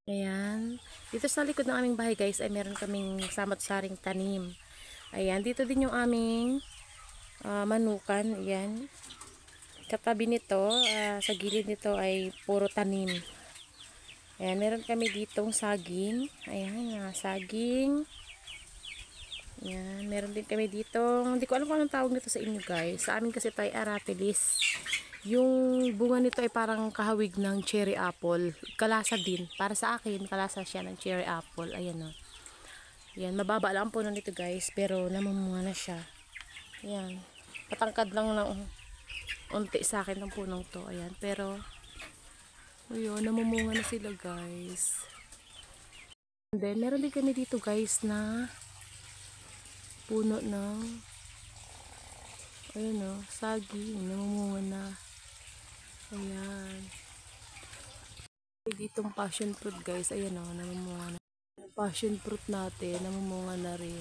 Ayan. Dito sa likod ng aming bahay guys ay meron kaming samot-saring tanim. Ayan. Dito din yung aming manukan. Ayan. Katabi nito, sa gilid nito ay puro tanim. Ayan. Meron kami ditong saging. Ayan. Saging. Ayan. Meron din kami ditong, hindi ko alam kung anong tawag nito sa inyo guys. Sa amin kasi ito ay aratilis. Yung bunga nito ay parang kahawig ng cherry apple. Kalasa din. Para sa akin, kalasa siya ng cherry apple. Ayan o. Ayan, mababa lang ang puno nito guys. Pero namumunga na siya. Ayan. Patangkad lang ng unti sa akin ng punong to. Ayan. Pero, ayun, namumunga na sila guys. And then, meron din kami dito guys na puno ng ayun o, saging. Namumunga na. Ayan. Ditong passion fruit guys, ayan o, namumunga na. Passion fruit natin, namumunga na rin.